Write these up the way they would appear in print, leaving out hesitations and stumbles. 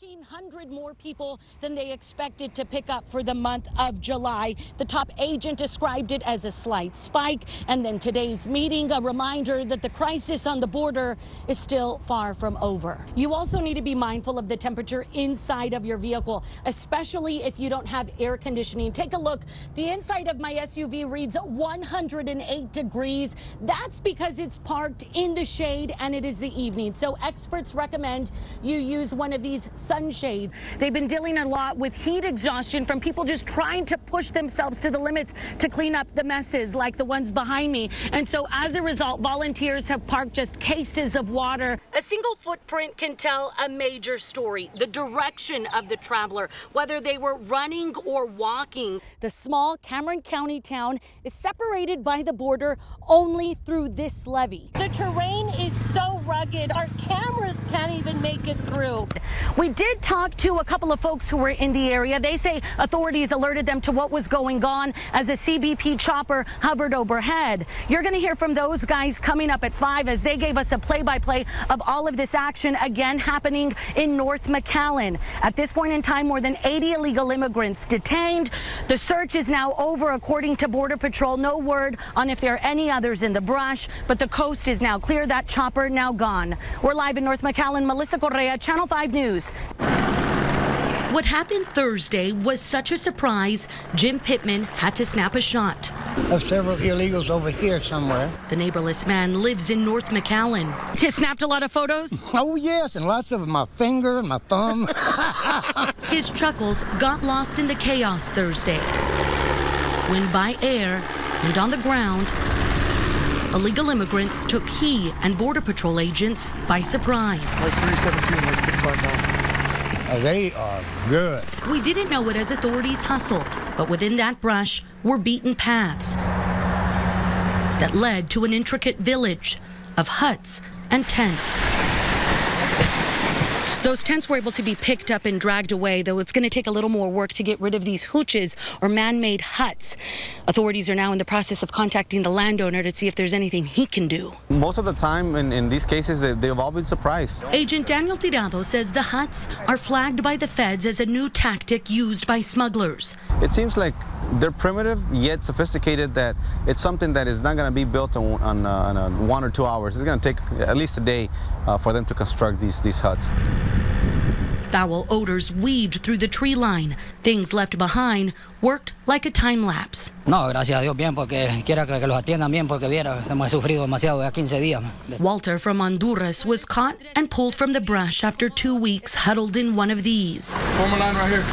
1,500 more people than they expected to pick up for the month of July. The top agent described it as a slight spike. And then today's meeting, a reminder that the crisis on the border is still far from over. You also need to be mindful of the temperature inside of your vehicle, especially if you don't have air conditioning. Take a look. The inside of my SUV reads 108 degrees. That's because it's parked in the shade and it is the evening. So experts recommend you use one of these sunshades. They've been dealing a lot with heat exhaustion from people just trying to push themselves to the limits to clean up the messes like the ones behind me. And so as a result, volunteers have parked just cases of water. A single footprint can tell a major story, the direction of the traveler, whether they were running or walking. The small Cameron County town is separated by the border only through this levee. The terrain is so rugged, our cameras can't even make it through. We did talk to a couple of folks who were in the area. They say authorities alerted them to what was going on as a CBP chopper hovered overhead. You're going to hear from those guys coming up at 5 as they gave us a play-by-play of all of this action again happening in North McAllen. At this point in time, more than 80 illegal immigrants detained. The search is now over, according to Border Patrol. No word on if there are any others in the brush, but the coast is now clear. That chopper now gone. We're live in North McAllen. Melissa Correa, Channel 5 News. What happened Thursday was such a surprise, Jim Pittman had to snap a shot. Of several illegals over here somewhere. The neighborless man lives in North McAllen. He snapped a lot of photos? Oh, yes, and lots of my finger and my thumb. His chuckles got lost in the chaos Thursday, when by air and on the ground, illegal immigrants took he and Border Patrol agents by surprise. Like 317, like 659. They are good. We didn't know it as authorities hustled, but within that brush were beaten paths that led to an intricate village of huts and tents. Those tents were able to be picked up and dragged away, though it's going to take a little more work to get rid of these hooches or man-made huts. Authorities are now in the process of contacting the landowner to see if there's anything he can do. Most of the time in these cases, they've all been surprised. Agent Daniel Tirado says the huts are flagged by the feds as a new tactic used by smugglers. It seems like they're primitive yet sophisticated, that it's something that is not going to be built on 1 or 2 hours. It's going to take at least a day for them to construct these huts. Foul odors weaved through the tree line. Things left behind worked like a time lapse. No, gracias a Dios bien, porque quiera que los atiendan bien, porque viera, hemos sufrido demasiado ya 15 días. Walter from Honduras was caught and pulled from the brush after 2 weeks huddled in one of these. Former line right here.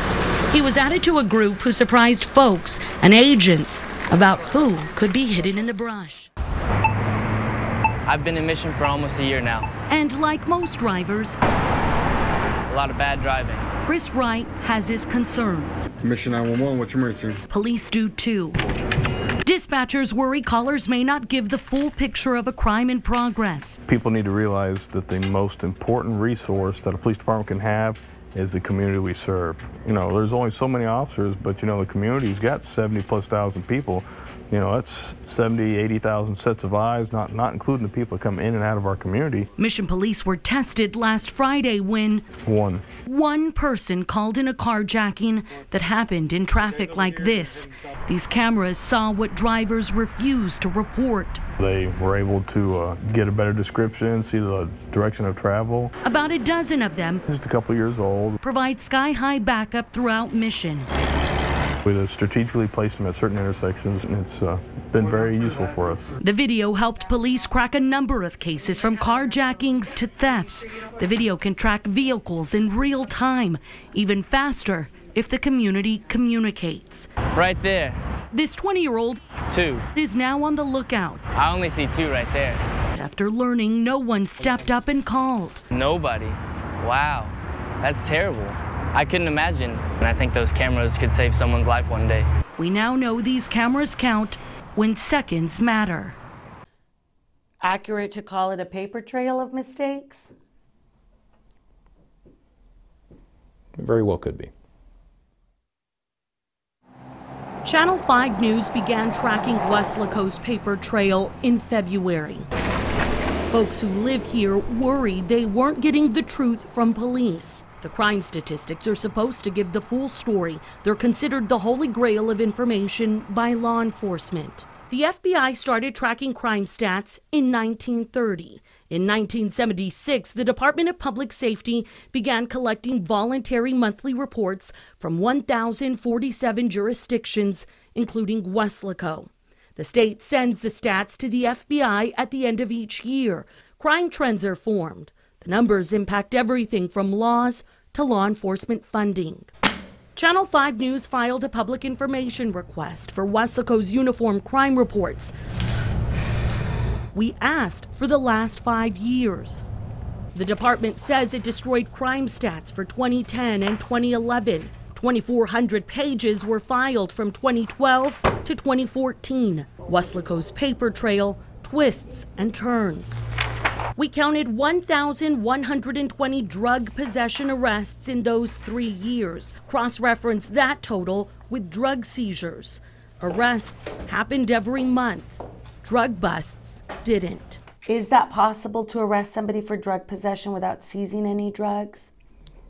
He was added to a group who surprised folks and agents about who could be hidden in the brush. I've been in mission for almost a year now. And like most drivers, A lot of bad driving. Chris Wright has his concerns. Mission 911, what's your emergency? Police do too. Dispatchers worry callers may not give the full picture of a crime in progress. People need to realize that the most important resource that a police department can have is the community we serve. You know, there's only so many officers, but you know, the community's got 70,000+ people. You know, that's 70,000, 80,000 sets of eyes, not including the people that come in and out of our community. Mission police were tested last Friday when one person called in a carjacking that happened in traffic like this. These cameras saw what drivers refused to report. They were able to get a better description, see the direction of travel. About a dozen of them, Just a couple years old. Provide sky-high backup throughout mission. We have strategically placed them at certain intersections, and it's been very useful for us. The video helped police crack a number of cases, from carjackings to thefts. The video can track vehicles in real time, even faster if the community communicates. Right there. This 20-year-old 2. is now on the lookout. I only see 2 right there. After learning no one stepped up and called. Nobody. Wow. That's terrible. I couldn't imagine. And I think those cameras could save someone's life one day. We now know these cameras count when seconds matter. Accurate to call it a paper trail of mistakes? It very well could be. Channel 5 News began tracking Weslaco's paper trail in February. Folks who live here worried they weren't getting the truth from police. The crime statistics are supposed to give the full story. They're considered the holy grail of information by law enforcement. The FBI started tracking crime stats in 1930. In 1976, the Department of Public Safety began collecting voluntary monthly reports from 1,047 jurisdictions, including Weslaco. The state sends the stats to the FBI at the end of each year. Crime trends are formed. The numbers impact everything from laws to law enforcement funding. Channel 5 News filed a public information request for Weslaco's uniform crime reports. We asked for the last 5 years. The department says it destroyed crime stats for 2010 and 2011. 2,400 pages were filed from 2012 to 2014. Weslaco's paper trail twists and turns. We counted 1,120 drug possession arrests in those 3 years. Cross-reference that total with drug seizures. Arrests happened every month. Drug busts didn't. Is that possible to arrest somebody for drug possession without seizing any drugs?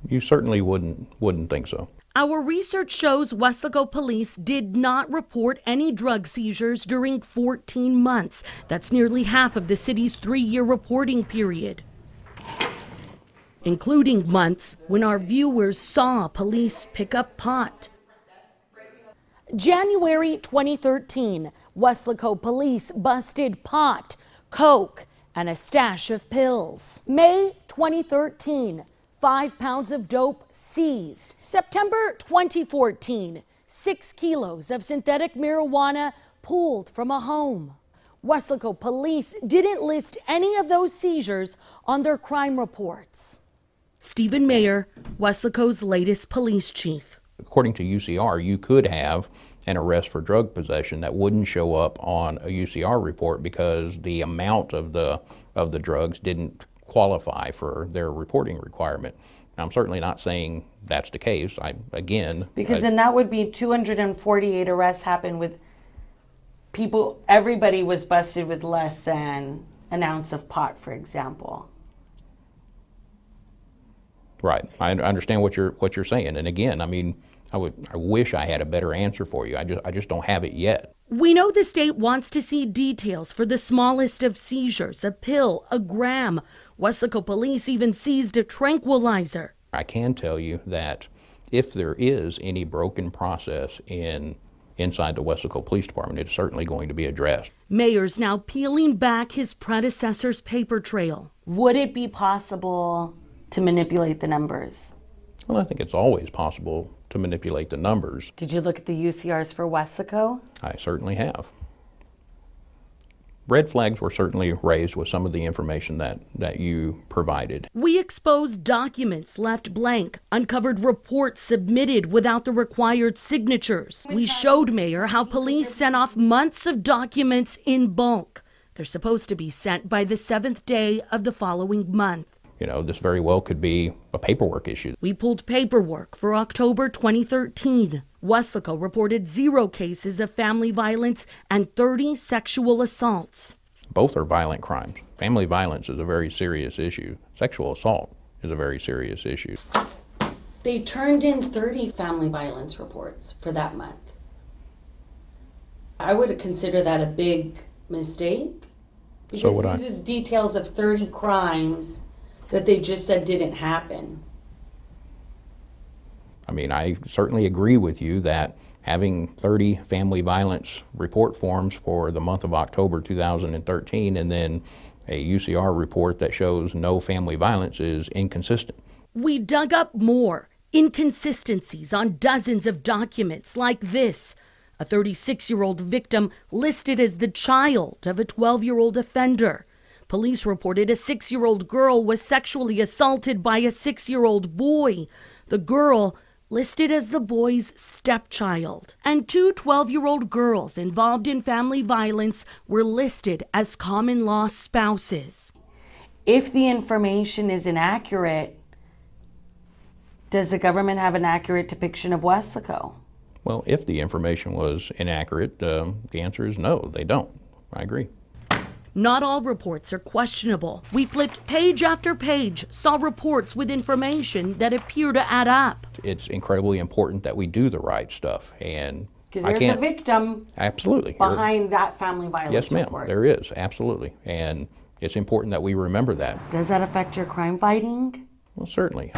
You certainly wouldn't think so. Our research shows Weslaco police did not report any drug seizures during 14 months. That's nearly half of the city's 3-year reporting period, including months when our viewers saw police pick up pot. January 2013, Weslaco police busted pot, coke, and a stash of pills. May 2013, 5 pounds of dope seized. September 2014, 6 kilos of synthetic marijuana pulled from a home. Weslaco police didn't list any of those seizures on their crime reports. Stephen Mayer, Weslaco's latest police chief. According to UCR, you could have an arrest for drug possession that wouldn't show up on a UCR report because the amount of the drugs didn't qualify for their reporting requirement. Now, I'm certainly not saying that's the case. Because then that would be 248 arrests happened with people, everybody was busted with less than an ounce of pot, for example. Right. I understand what you're saying. And again, I mean, I wish I had a better answer for you. I just don't have it yet. We know the state wants to see details for the smallest of seizures, a pill, a gram. Weslaco police even seized a tranquilizer. I can tell you that if there is any broken process inside the Weslaco Police Department, it's certainly going to be addressed. Mayer's now peeling back his predecessor's paper trail. Would it be possible to manipulate the numbers? Well, I think it's always possible to manipulate the numbers. Did you look at the UCRs for Weslaco? I certainly have. Red flags were certainly raised with some of the information that you provided. We exposed documents left blank, uncovered reports submitted without the required signatures. We showed Mayer how police sent off months of documents in bulk. They're supposed to be sent by the 7th day of the following month. You know, this very well could be a paperwork issue. We pulled paperwork for October 2013. Weslaco reported 0 cases of family violence and 30 sexual assaults. Both are violent crimes. Family violence is a very serious issue. Sexual assault is a very serious issue. They turned in 30 family violence reports for that month. I would consider that a big mistake. Because so would I. This is details of 30 crimes that they just said didn't happen. I mean, I certainly agree with you that having 30 family violence report forms for the month of October 2013 and then a UCR report that shows no family violence is inconsistent. We dug up more inconsistencies on dozens of documents like this. A 36-year-old victim listed as the child of a 12-year-old offender. Police reported a 6-year-old girl was sexually assaulted by a 6-year-old boy. The girl listed as the boy's stepchild. And 2 12-year-old girls involved in family violence were listed as common law spouses. If the information is inaccurate, does the government have an accurate depiction of Weslaco? Well, if the information was inaccurate, the answer is no, they don't. I agree. Not all reports are questionable. We flipped page after page, saw reports with information that appear to add up. It's incredibly important that we do the right stuff, and because there's a victim absolutely behind that family violence Yes, ma'am, report. there is, absolutely. And it's important that we remember that. Does that affect your crime fighting? Well, certainly.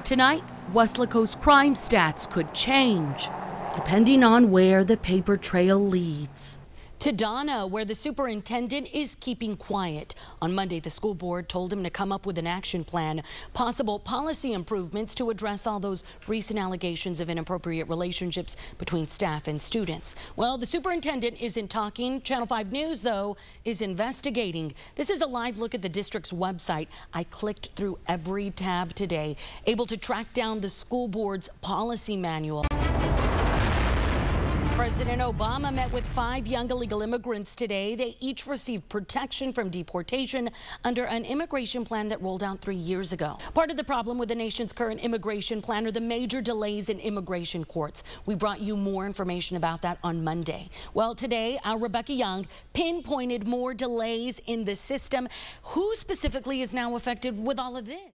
Tonight, Weslaco's crime stats could change, depending on where the paper trail leads. To Donna, where the superintendent is keeping quiet. On Monday, the school board told him to come up with an action plan, possible policy improvements to address all those recent allegations of inappropriate relationships between staff and students. Well, the superintendent isn't talking. Channel 5 News, though, is investigating. This is a live look at the district's website. I clicked through every tab today, able to track down the school board's policy manual. President Obama met with 5 young illegal immigrants today. They each received protection from deportation under an immigration plan that rolled out 3 years ago. Part of the problem with the nation's current immigration plan are the major delays in immigration courts. We brought you more information about that on Monday. Well, today, our Rebecca Young pinpointed more delays in the system. Who specifically is now affected with all of this?